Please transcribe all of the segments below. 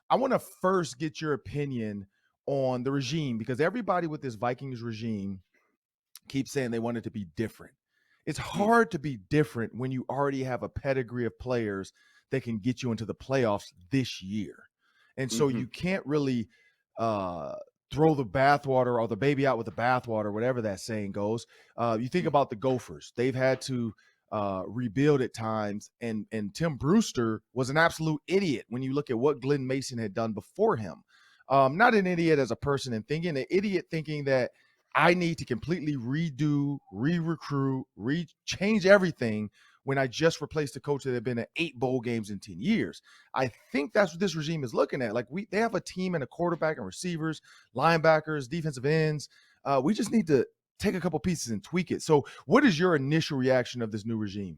I want to first get your opinion on the regime, because everybody with this Vikings regime keeps saying they want it to be different. It's Mm, hard to be different when you already have a pedigree of players that can get you into the playoffs this year. And so mhm. you can't really uh, throw the bathwater or the baby out with the bathwater, whatever that saying goes. You think Mm. about the Gophers; they've had to rebuild at times, and Tim Brewster was an absolute idiot when you look at what Glenn Mason had done before him. Not an idiot as a person and thinking, an idiot thinking that I need to completely redo, re-recruit, change everything when I just replaced the coach that had been at 8 bowl games in 10 years. I think that's what this regime is looking at. Like they have a team and a quarterback and receivers, linebackers, defensive ends. We just need to take a couple pieces and tweak it. So, what is your initial reaction of this new regime?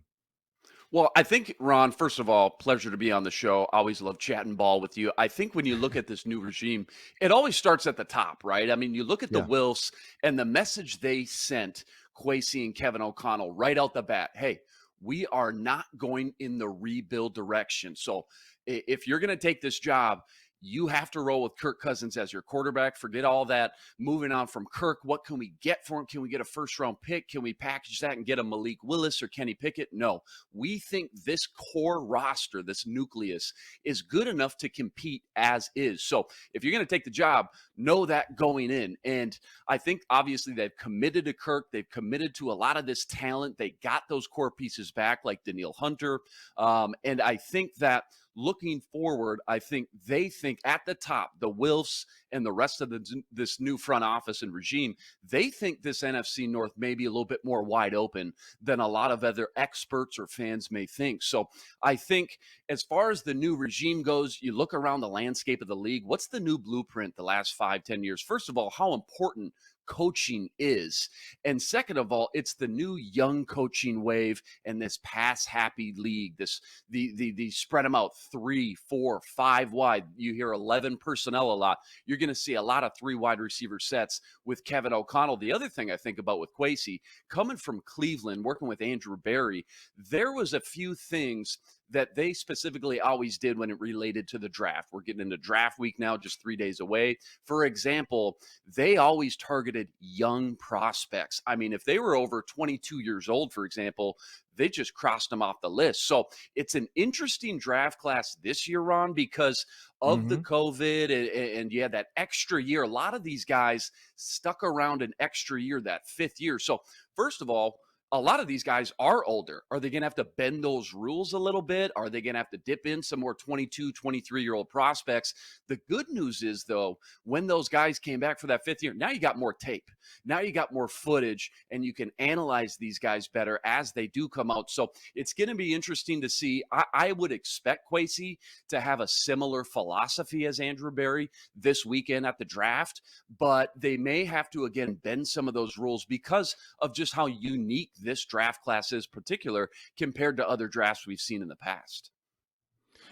Well, I think, Ron, first of all, pleasure to be on the show. Always love chatting ball with you. I think when you look at this new regime, it always starts at the top, right? I mean, you look at the Yeah. Wilfs and the message they sent Kwesi and Kevin O'Connell right out the bat. Hey, we are not going in the rebuild direction. So if you're going to take this job, you have to roll with Kirk Cousins as your quarterback. Forget all that. Moving on from Kirk, what can we get for him? Can we get a first round pick? Can we package that and get a Malik Willis or Kenny Pickett? No. We think this core roster, this nucleus, is good enough to compete as is. So if you're going to take the job, know that going in. And I think obviously they've committed to Kirk. They've committed to a lot of this talent. They got those core pieces back, like Daniil Hunter. And I think that looking forward, I think they think at the top, the Wilfs and the rest of this new front office and regime, they think this NFC North may be a little bit more wide open than a lot of other experts or fans may think. So I think as far as the new regime goes, you look around the landscape of the league, what's the new blueprint the last 5, 10 years? First of all, how important coaching is. And second of all, it's the new young coaching wave and this pass happy league, this the spread them out 3, 4, 5 wide. You hear 11 personnel a lot. You're going to see a lot of 3 wide receiver sets with Kevin O'Connell. The other thing I think about with Kwesi, coming from Cleveland, working with Andrew Berry, there was a few things that they specifically always did when it related to the draft. We're getting into draft week now, just 3 days away. For example, they always targeted young prospects. I mean, if they were over 22 years old, for example, they just crossed them off the list. So it's an interesting draft class this year, Ron, because of the Mm-hmm. COVID and you had that extra year. A lot of these guys stuck around an extra year, that 5th year. So, first of all, a lot of these guys are older. Are they going to have to bend those rules a little bit? Are they going to have to dip in some more 22, 23-year-old prospects? The good news is, though, when those guys came back for that 5th year, now you got more tape. Now you got more footage, and you can analyze these guys better as they do come out. So it's going to be interesting to see. I would expect Kwesi to have a similar philosophy as Andrew Berry this weekend at the draft, but they may have to, again, bend some of those rules because of just how unique this draft class is, particular compared to other drafts we've seen in the past.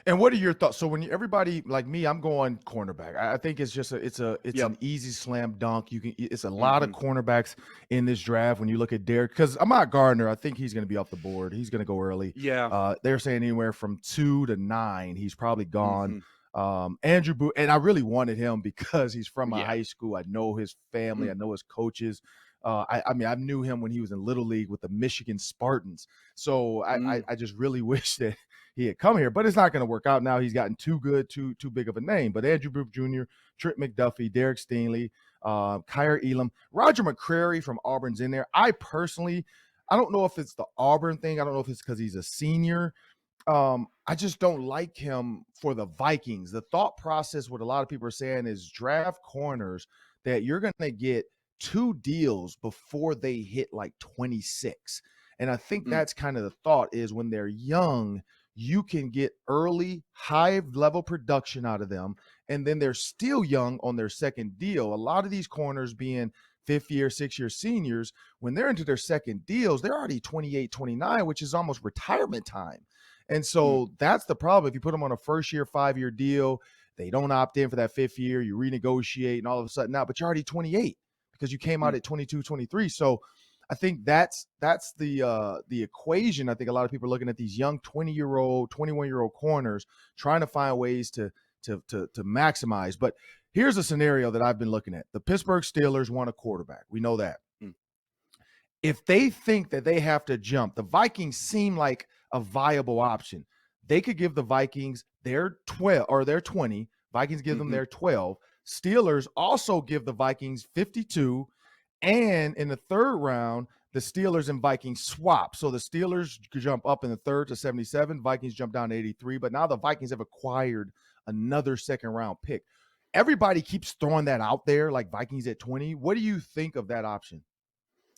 And what are your thoughts? So when everybody like me, I'm going cornerback. I think it's just it's Yep. an easy slam dunk. It's a lot of Hmm. cornerbacks in this draft. When you look at Derek, because Ahmad Gardner, I think he's going to be off the board. He's going to go early. Yeah. They're saying anywhere from 2 to 9. He's probably gone. Hmm. Andrew Booth, and I really wanted him because he's from my Yeah. high school. I know his family. Mm. I know his coaches. I mean, I knew him when he was in Little League with the Michigan Spartans. So Mm. I just really wish that he had come here, but it's not going to work out now. He's gotten too good, too big of a name. But Andrew Booth Jr., Trent McDuffie, Derek Stingley, Kyer Elam, Roger McCrary from Auburn's in there. I don't know if it's the Auburn thing. I don't know if it's because he's a senior. I just don't like him for the Vikings. The thought process, what a lot of people are saying, is draft corners that you're going to get 2 deals before they hit like 26. And I think Mm. that's kind of the thought is when they're young, you can get early, high level production out of them. And then they're still young on their second deal. A lot of these corners being 5th year, 6-year seniors, when they're into their second deals, they're already 28, 29, which is almost retirement time. And Mm. so that's the problem. If you put them on a 1st-year, 5-year deal, they don't opt in for that 5th year, you renegotiate, and all of a sudden now, but you're already 28 because you came out Mm. at 22, 23. So I think that's the equation. I think a lot of people are looking at these young 20-year-old, 21-year-old corners, trying to find ways to to maximize. But here's a scenario that I've been looking at. The Pittsburgh Steelers want a quarterback. We know that. Mm. If they think that they have to jump, the Vikings seem like a viable option. They could give the Vikings their 12 or their 20. Vikings give them their 12. Steelers also give the Vikings 52. And in the third round, the Steelers and Vikings swap. So the Steelers jump up in the third to 77. Vikings jump down to 83. But now the Vikings have acquired another second round pick. Everybody keeps throwing that out there, like Vikings at 20. What do you think of that option?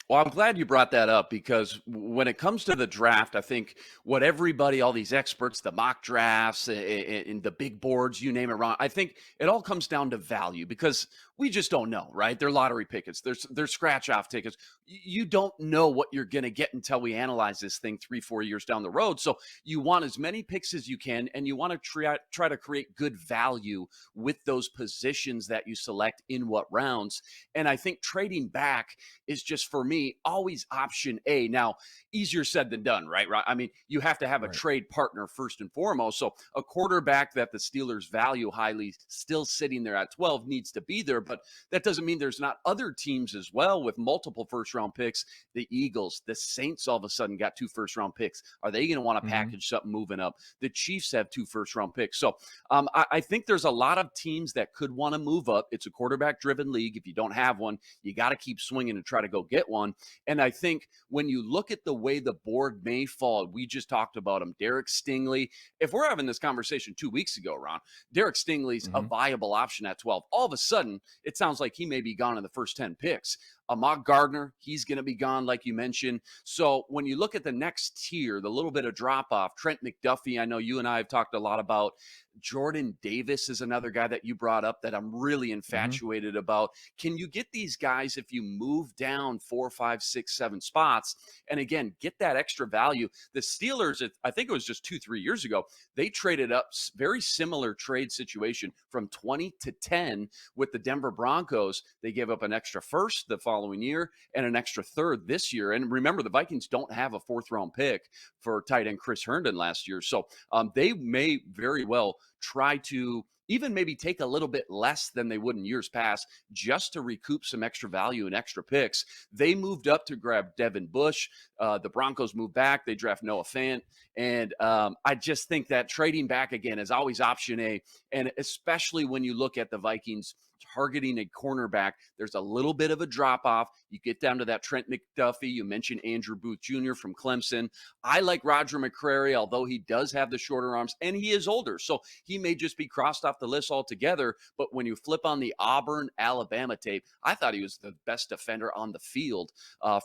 Well, I'm glad you brought that up because when it comes to the draft, I think what everybody, all these experts, the mock drafts and the big boards, you name it, Ron, I think it all comes down to value because we just don't know, right? They're lottery tickets. They're scratch off tickets. You don't know what you're going to get until we analyze this thing 3-4 years down the road. So you want as many picks as you can, and you want to try to create good value with those positions that you select in what rounds. And I think trading back is just, for me, always option A. Now, easier said than done, right? I mean, you have to have a trade partner first and foremost. So a quarterback that the Steelers value highly still sitting there at 12 needs to be there. But that doesn't mean there's not other teams as well with multiple first-round picks. The Eagles, the Saints all of a sudden got 2 first-round picks. Are they going to want to package something moving up? The Chiefs have 2 first-round picks. So I think there's a lot of teams that could want to move up. It's a quarterback-driven league. If you don't have one, you got to keep swinging and try to go get one. And I think when you look at the way the board may fall, we just talked about him, Derek Stingley. If we're having this conversation 2 weeks ago, Ron, Derek Stingley's a viable option at 12. All of a sudden, it sounds like he may be gone in the first 10 picks. Ahmad Gardner, he's going to be gone, like you mentioned. So when you look at the next tier, the little bit of drop off, Trent McDuffie, I know you and I have talked a lot about. Jordan Davis is another guy that you brought up that I'm really infatuated about. Can you get these guys if you move down 4, 5, 6, 7 spots? And again, get that extra value. The Steelers, I think it was just 2-3 years ago, they traded up, very similar trade situation from 20 to 10 with the Denver Broncos. They gave up an extra first the following year and an extra third this year. And remember, the Vikings don't have a 4th round pick for tight end Chris Herndon last year. So they may very well try to even maybe take a little bit less than they would in years past just to recoup some extra value and extra picks. They moved up to grab Devin Bush. The Broncos moved back. They draft Noah Fant. And I just think that trading back again is always option A. And especially when you look at the Vikings targeting a cornerback, there's a little bit of a drop off. You get down to that Trent McDuffie. You mentioned Andrew Booth Jr. from Clemson. I like Roger McCreary, although he does have the shorter arms and he is older. So he may just be crossed off the list altogether. But when you flip on the Auburn, Alabama tape, I thought he was the best defender on the field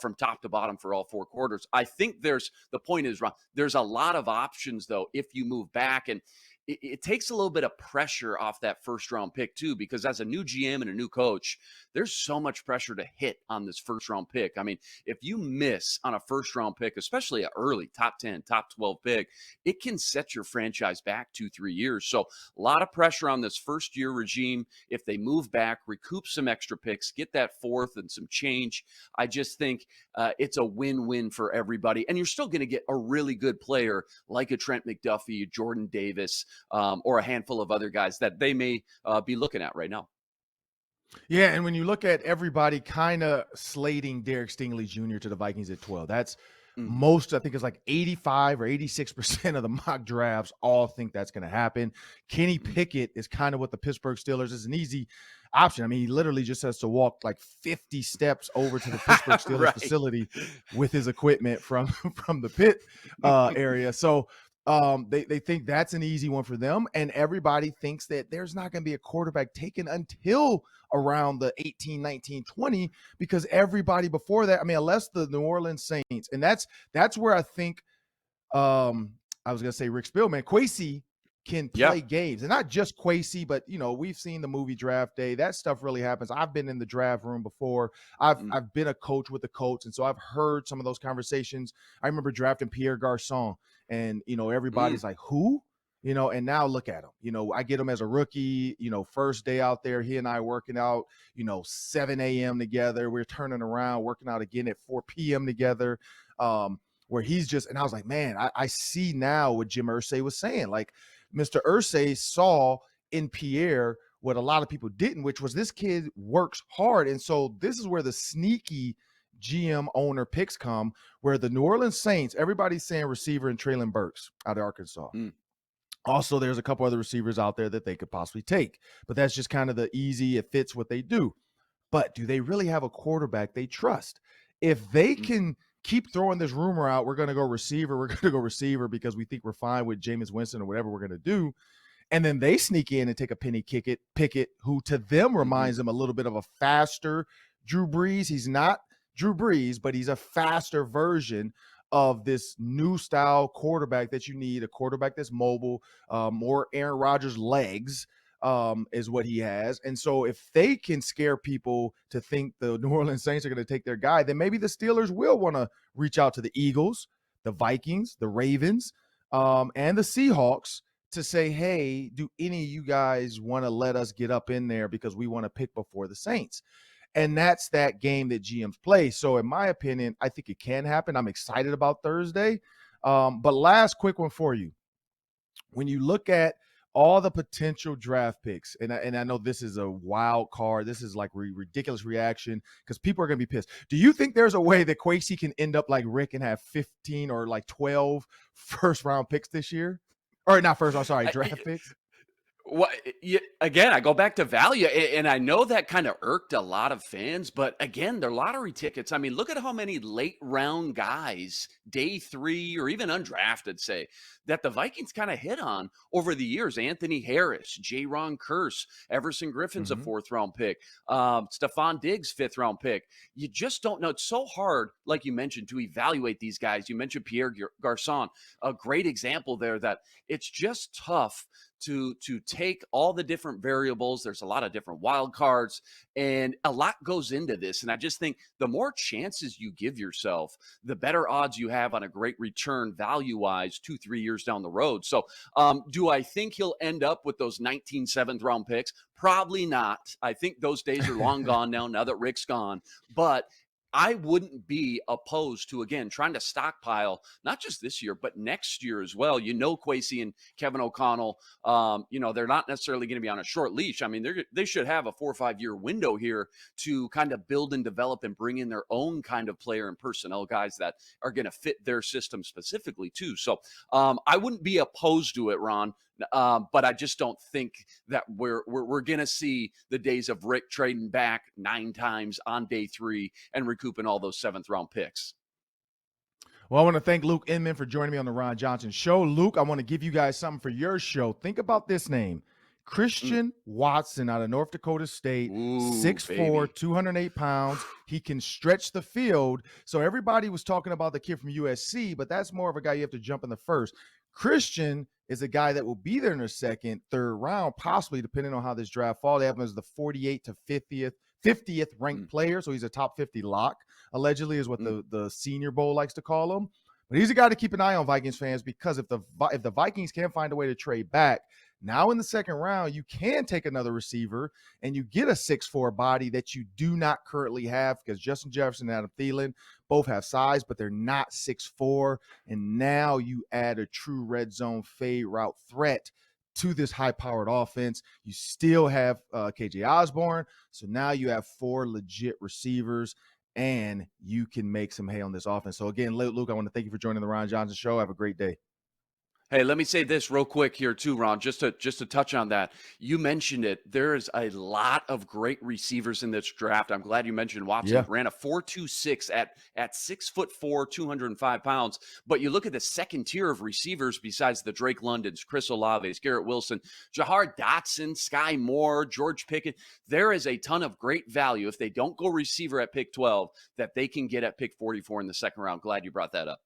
from top to bottom for all 4 quarters. I think the point is, Ron, there's a lot of options, though, if you move back. And it takes a little bit of pressure off that first round pick too, because as a new GM and a new coach, there's so much pressure to hit on this first round pick. I mean, if you miss on a first round pick, especially an early top 10, top 12 pick, it can set your franchise back 2-3 years. So a lot of pressure on this first year regime. If they move back, recoup some extra picks, get that 4th and some change, I just think it's a win-win for everybody. And you're still going to get a really good player like a Trent McDuffie, Jordan Davis, or a handful of other guys that they may be looking at right now. Yeah, and when you look at everybody kind of slating Derek Stingley Jr. to the Vikings at 12, that's most, I think it's like 85 or 86% of the mock drafts all think that's going to happen. Kenny Pickett is kind of what the Pittsburgh Steelers is, an easy option. I mean, he literally just has to walk like 50 steps over to the Pittsburgh Steelers facility with his equipment from the pit area. So they think that's an easy one for them. And everybody thinks that there's not going to be a quarterback taken until around the 18, 19, 20, because everybody before that, I mean, unless the New Orleans Saints, and that's where I think I was going to say Rick Spielman, Kwesi can play games, and not just Kwesi, but we've seen the movie Draft Day. That stuff really happens. I've been in the draft room before. I've been a coach with the coach, and so I've heard some of those conversations. I remember drafting Pierre Garçon, and everybody's like, who? And now look at him. I get him as a rookie, first day out there, he and I working out, 7 a.m. together. We're turning around, working out again at 4 p.m. together. Where he's just, and I was like, man, I see now what Jim Irsay was saying. Like, Mr. Irsay saw in Pierre what a lot of people didn't, which was this kid works hard. And so this is where the sneaky GM owner picks come, where the New Orleans Saints, everybody's saying receiver and Traylon Burks out of Arkansas. Mm. Also, there's a couple other receivers out there that they could possibly take, but that's just kind of the easy, it fits what they do. But do they really have a quarterback they trust? If they can keep throwing this rumor out, we're going to go receiver because we think we're fine with Jameis Winston or whatever we're going to do, and then they sneak in and take a Penny Pickett, who to them reminds them a little bit of a faster Drew Brees. He's not Drew Brees, but he's a faster version of this new style quarterback that you need, a quarterback that's mobile, more Aaron Rodgers legs is what he has. And so if they can scare people to think the New Orleans Saints are going to take their guy, then maybe the Steelers will want to reach out to the Eagles, the Vikings, the Ravens, and the Seahawks to say, hey, do any of you guys want to let us get up in there because we want to pick before the Saints? And that's that game that GMs play. So in my opinion, I think it can happen. I'm excited about Thursday. But last quick one for you. When you look at all the potential draft picks, and I know this is a wild card. This is like ridiculous reaction because people are going to be pissed. Do you think there's a way that Kwesi can end up like Rick and have 15 or like 12 first-round picks this year? Or not first, I'm sorry, draft picks? Well, again, I go back to value, and I know that kind of irked a lot of fans, but again, they're lottery tickets. I mean, look at how many late round guys, day 3 or even undrafted, say, that the Vikings kind of hit on over the years. Anthony Harris, J-Ron Curse, Everson Griffin's a 4th round pick, Stephon Diggs, 5th round pick. You just don't know. It's so hard, like you mentioned, to evaluate these guys. You mentioned Pierre Garçon, a great example there, that it's just tough to take all the different variables. There's a lot of different wild cards, and a lot goes into this. And I just think the more chances you give yourself, the better odds you have on a great return value-wise 2-3 years down the road. So do I think he'll end up with those 19 7th-round picks? Probably not. I think those days are long gone now that Rick's gone. But I wouldn't be opposed to, again, trying to stockpile, not just this year, but next year as well. Kwesi and Kevin O'Connell, they're not necessarily going to be on a short leash. I mean, they should have a 4 or 5 year window here to kind of build and develop and bring in their own kind of player and personnel guys that are going to fit their system specifically too. So I wouldn't be opposed to it, Ron. But I just don't think that we're going to see the days of Rick trading back 9 times on day 3 and recouping all those 7th-round picks. Well, I want to thank Luke Inman for joining me on the Ron Johnson Show. Luke, I want to give you guys something for your show. Think about this name. Christian Watson out of North Dakota State, 6'4", 208 pounds. He can stretch the field. So everybody was talking about the kid from USC, but that's more of a guy you have to jump in the first. Christian is a guy that will be there in the 2nd, 3rd round, possibly depending on how this draft falls. They have him as the 48 to 50th ranked player, so he's a top 50 lock, allegedly, is what the Senior Bowl likes to call him. But he's a guy to keep an eye on, Vikings fans, because if the Vikings can't find a way to trade back, now in the 2nd round, you can take another receiver and you get a 6'4" body that you do not currently have, because Justin Jefferson and Adam Thielen both have size, but they're not 6'4". And now you add a true red zone fade route threat to this high-powered offense. You still have KJ Osborne. So now you have 4 legit receivers, and you can make some hay on this offense. So again, Luke, I want to thank you for joining the Ron Johnson Show. Have a great day. Hey, let me say this real quick here too, Ron, just to touch on that. You mentioned it. There is a lot of great receivers in this draft. I'm glad you mentioned Watson. Yeah. Ran a 4.26 at 6'4", 205 pounds. But you look at the second tier of receivers besides the Drake Londons, Chris Olaves, Garrett Wilson, Jahar Dotson, Sky Moore, George Pickett. There is a ton of great value if they don't go receiver at pick 12 that they can get at pick 44 in the 2nd round. Glad you brought that up.